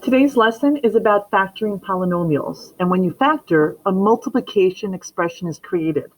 Today's lesson is about factoring polynomials, and when you factor, a multiplication expression is created.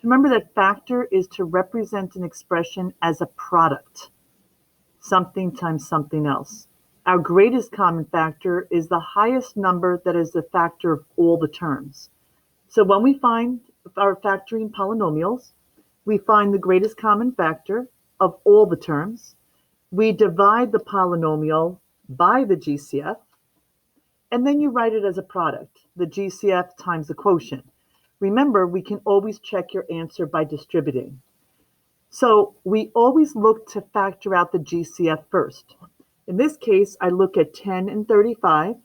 Remember that factor is to represent an expression as a product, something times something else. Our greatest common factor is the highest number that is the factor of all the terms. So when we find our factoring polynomials, we find the greatest common factor of all the terms. We divide the polynomial by the GCF, and then you write it as a product, the GCF times the quotient. Remember, we can always check your answer by distributing. So we always look to factor out the GCF first. In this case, I look at 10 and 35,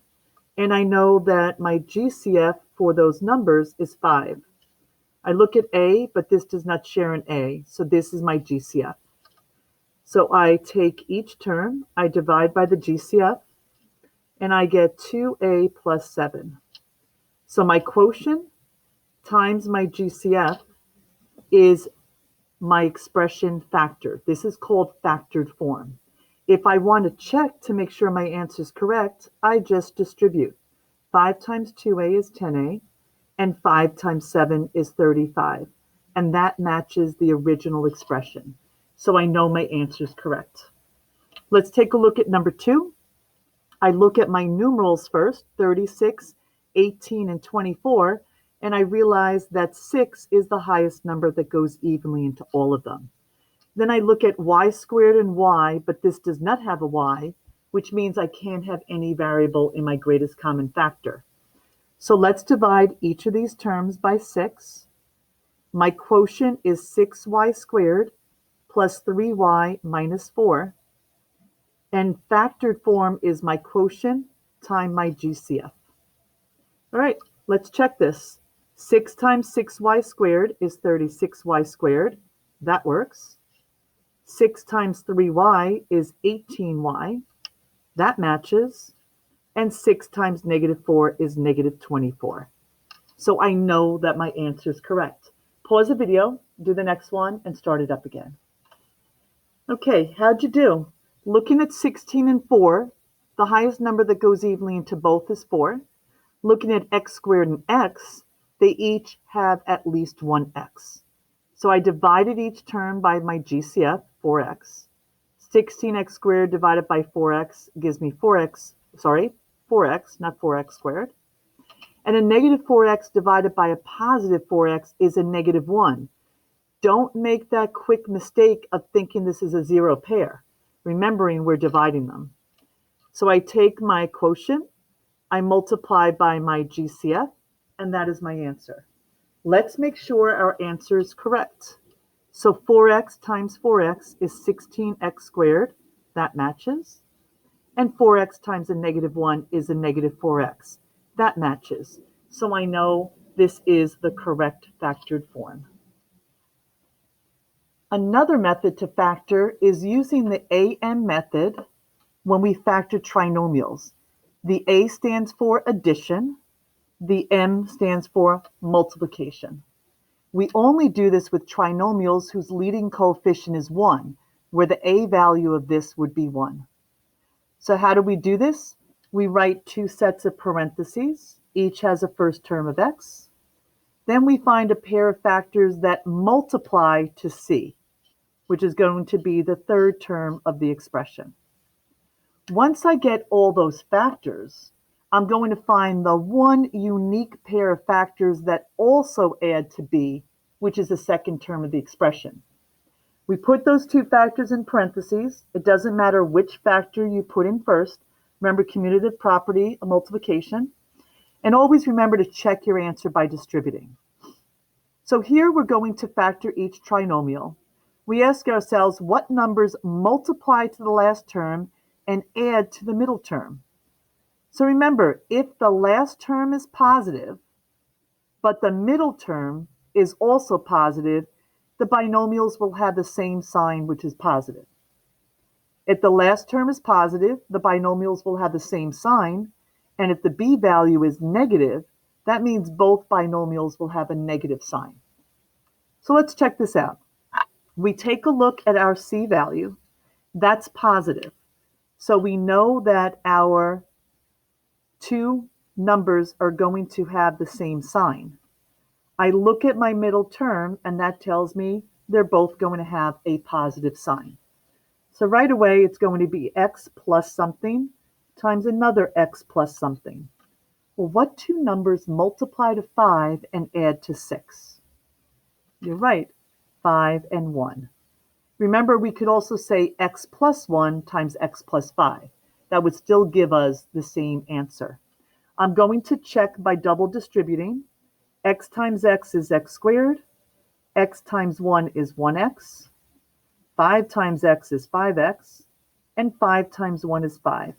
and I know that my GCF for those numbers is 5. I look at A, but this does not share an A, so this is my GCF. So I take each term, I divide by the GCF, and I get 2A plus 7. So my quotient times my GCF is my expression factor. This is called factored form. If I want to check to make sure my answer is correct, I just distribute. 5 times 2A is 10A, and 5 times 7 is 35. And that matches the original expression. So I know my answer is correct. Let's take a look at number 2. I look at my numerals first, 36, 18, and 24, and I realize that 6 is the highest number that goes evenly into all of them. Then I look at y squared and y, but this does not have a y, which means I can't have any variable in my greatest common factor. So let's divide each of these terms by 6. My quotient is 6y squared plus 3y minus 4. And factored form is my quotient times my GCF. All right, let's check this. 6 times 6y squared is 36y squared. That works. 6 times 3y is 18y. That matches. And 6 times negative 4 is negative 24. So I know that my answer is correct. Pause the video, do the next one, and start it up again. Okay, how'd you do? Looking at 16 and 4, the highest number that goes evenly into both is 4. Looking at x squared and x, they each have at least one x. So I divided each term by my GCF, 4x. 16x squared divided by 4x gives me 4x, not 4x squared. And a negative 4x divided by a positive 4x is a negative 1. Don't make that quick mistake of thinking this is a zero pair, remembering we're dividing them. So I take my quotient, I multiply by my GCF, and that is my answer. Let's make sure our answer is correct. So 4x times 4x is 16x squared. That matches. And 4x times a negative 1 is a negative 4x. That matches. So I know this is the correct factored form. Another method to factor is using the AM method when we factor trinomials. The A stands for addition. The M stands for multiplication. We only do this with trinomials whose leading coefficient is 1, where the A value of this would be 1. So how do we do this? We write two sets of parentheses. Each has a first term of x. Then we find a pair of factors that multiply to C, which is going to be the third term of the expression. Once I get all those factors, I'm going to find the one unique pair of factors that also add to B, which is the second term of the expression. We put those two factors in parentheses. It doesn't matter which factor you put in first. Remember commutative property of multiplication. And always remember to check your answer by distributing. So here we're going to factor each trinomial. We ask ourselves what numbers multiply to the last term and add to the middle term. So remember, if the last term is positive, but the middle term is also positive, the binomials will have the same sign, which is positive. If the last term is positive, the binomials will have the same sign, and if the B value is negative, that means both binomials will have a negative sign. So let's check this out. We take a look at our C value. That's positive. So we know that our two numbers are going to have the same sign. I look at my middle term, and that tells me they're both going to have a positive sign. So right away, it's going to be x plus something times another x plus something. Well, what two numbers multiply to 5 and add to 6? You're right, 5 and 1. Remember, we could also say x plus 1 times x plus 5. That would still give us the same answer. I'm going to check by double distributing. X times x is x squared. X times 1 is 1x. 5 times x is 5x. And 5 times 1 is 5.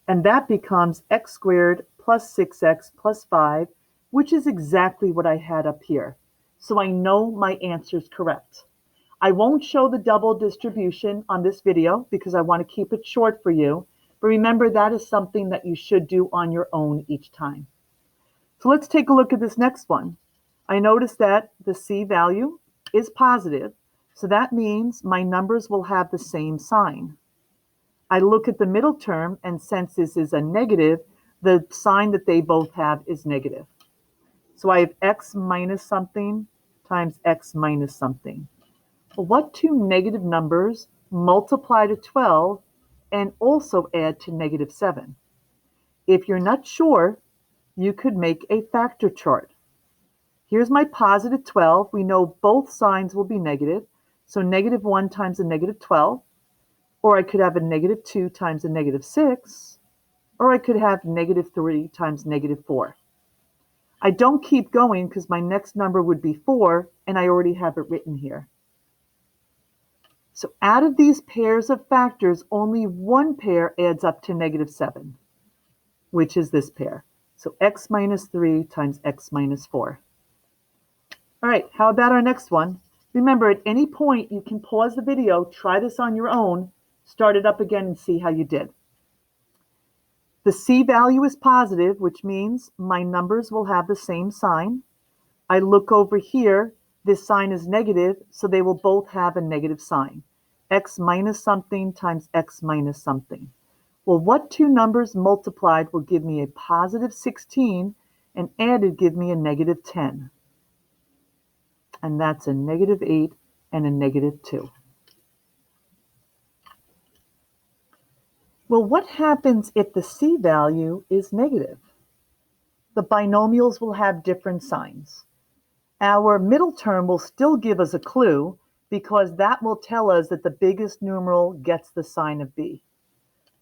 And that becomes x squared plus 6x plus 5, which is exactly what I had up here. So I know my answer is correct. I won't show the double distribution on this video because I want to keep it short for you. But remember, that is something that you should do on your own each time. So let's take a look at this next one. I notice that the C value is positive. So that means my numbers will have the same sign. I look at the middle term, and since this is a negative, the sign that they both have is negative. So I have x minus something times x minus something. Well, what two negative numbers multiply to 12 and also add to negative 7? If you're not sure, you could make a factor chart. Here's my positive 12. We know both signs will be negative, so negative 1 times a negative 12. Or I could have a negative 2 times a negative 6. Or I could have negative 3 times negative 4. I don't keep going because my next number would be 4, and I already have it written here. So out of these pairs of factors, only one pair adds up to negative 7, which is this pair. So x minus 3 times x minus 4. All right, how about our next one? Remember, at any point, you can pause the video, try this on your own, start it up again, and see how you did. The C value is positive, which means my numbers will have the same sign. I look over here, this sign is negative, so they will both have a negative sign. X minus something times x minus something. Well, what two numbers multiplied will give me a positive 16 and added give me a negative 10? And that's a negative 8 and a negative 2. Well, what happens if the C value is negative? The binomials will have different signs. Our middle term will still give us a clue because that will tell us that the biggest numeral gets the sign of B.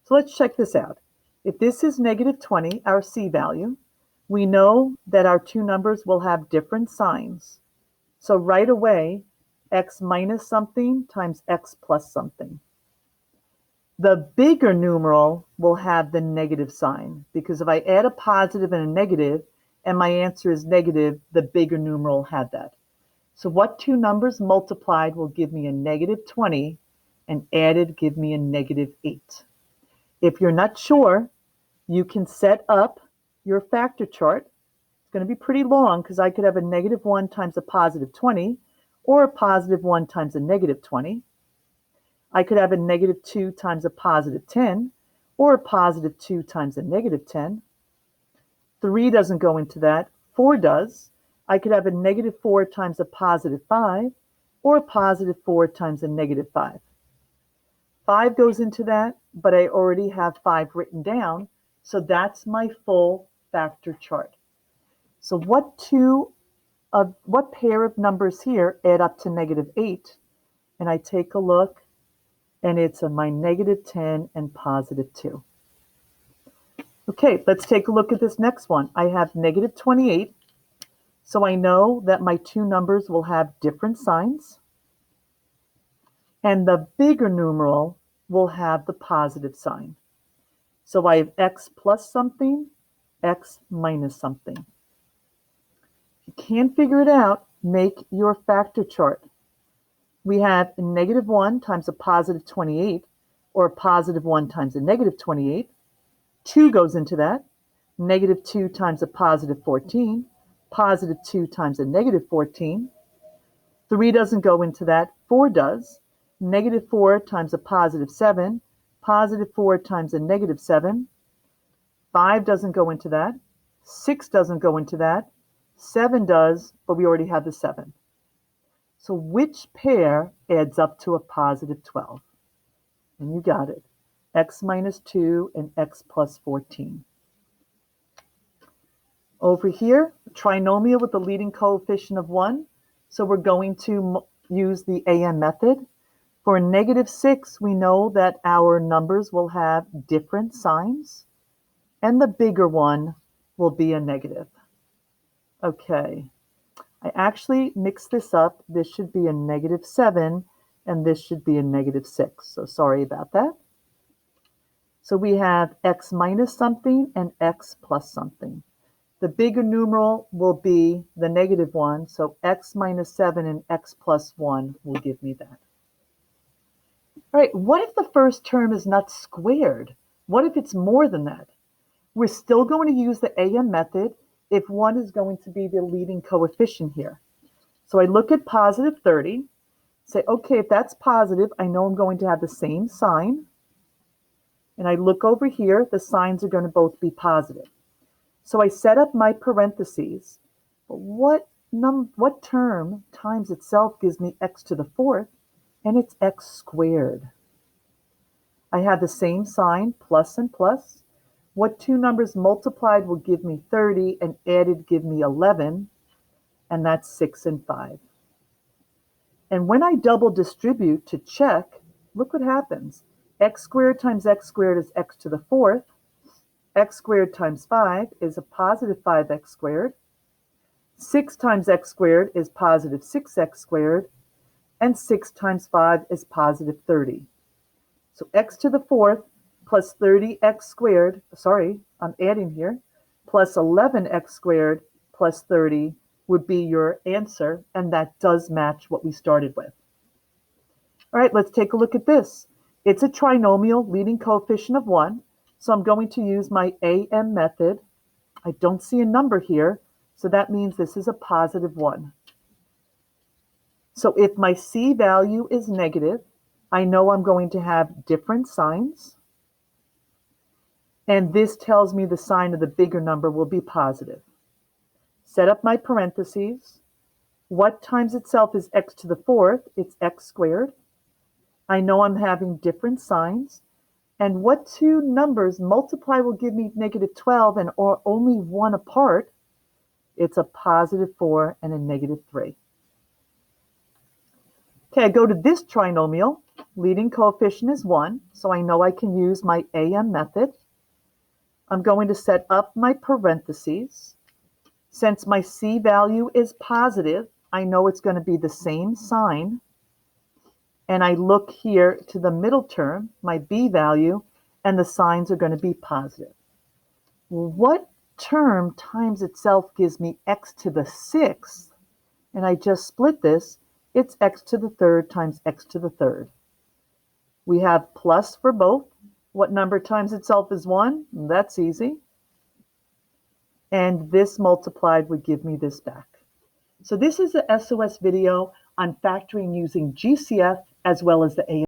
So let's check this out. If this is negative 20, our C value, we know that our two numbers will have different signs. So right away, x minus something times x plus something. The bigger numeral will have the negative sign because if I add a positive and a negative, and my answer is negative, the bigger numeral had that. So what two numbers multiplied will give me a negative 20 and added give me a negative 8? If you're not sure, you can set up your factor chart. It's going to be pretty long because I could have a negative 1 times a positive 20 or a positive 1 times a negative 20. I could have a negative 2 times a positive 10 or a positive 2 times a negative 10. 3 doesn't go into that. 4 does. I could have a negative 4 times a positive 5 or a positive 4 times a negative 5. 5 goes into that, but I already have 5 written down, so that's my full factor chart. So what pair of numbers here add up to negative 8? And I take a look, and it's my negative 10 and positive 2. Okay, let's take a look at this next one. I have negative 28, so I know that my two numbers will have different signs. And the bigger numeral will have the positive sign. So I have x plus something, x minus something. If you can't figure it out, make your factor chart. We have a negative 1 times a positive 28, or a positive 1 times a negative 28. 2 goes into that. Negative 2 times a positive 14, positive 2 times a negative 14. 3 doesn't go into that. 4 does. Negative 4 times a positive 7, positive 4 times a negative 7. 5 doesn't go into that. 6 doesn't go into that. 7 does, but we already have the 7. So which pair adds up to a positive 12? And you got it. X minus 2 and x plus 14. Over here, a trinomial with a leading coefficient of 1. So we're going to use the AM method. For negative 6, we know that our numbers will have different signs, and the bigger one will be a negative. Okay, I actually mixed this up. This should be a negative 7, and this should be a negative 6. So sorry about that. So we have x minus something and x plus something. The bigger numeral will be the negative one, so x minus 7 and x plus 1 will give me that. All right, what if the first term is not squared? What if it's more than that? We're still going to use the AM method if 1 is going to be the leading coefficient here. So I look at positive 30, say, okay, if that's positive, I know I'm going to have the same sign. And I look over here, the signs are going to both be positive. So I set up my parentheses. But what term times itself gives me x to the 4th? And it's x squared. I have the same sign, plus and plus. What two numbers multiplied will give me 30 and added give me 11, and that's 6 and 5. And when I double distribute to check, look what happens. X squared times x squared is x to the 4th. X squared times 5 is a positive 5x squared. 6 times x squared is positive 6x squared. And 6 times 5 is positive 30. So x to the 4th plus 30x squared, sorry, I'm adding here, plus 11x squared plus 30 would be your answer, and that does match what we started with. All right, let's take a look at this. It's a trinomial leading coefficient of 1, so I'm going to use my AM method. I don't see a number here, so that means this is a positive 1. So if my C value is negative, I know I'm going to have different signs. And this tells me the sign of the bigger number will be positive. Set up my parentheses. What times itself is x to the 4th? It's x squared. I know I'm having different signs. And what two numbers multiply will give me negative 12 and are only one apart? It's a positive 4 and a negative 3. Okay, I go to this trinomial. Leading coefficient is 1, so I know I can use my AM method. I'm going to set up my parentheses. Since my C value is positive, I know it's going to be the same sign. And I look here to the middle term, my B value, and the signs are going to be positive. What term times itself gives me x to the 6th? And I just split this. It's x to the 3rd times x to the 3rd. We have plus for both. What number times itself is 1? That's easy. And this multiplied would give me this back. So this is the SOS video on factoring using GCF as well as the AM.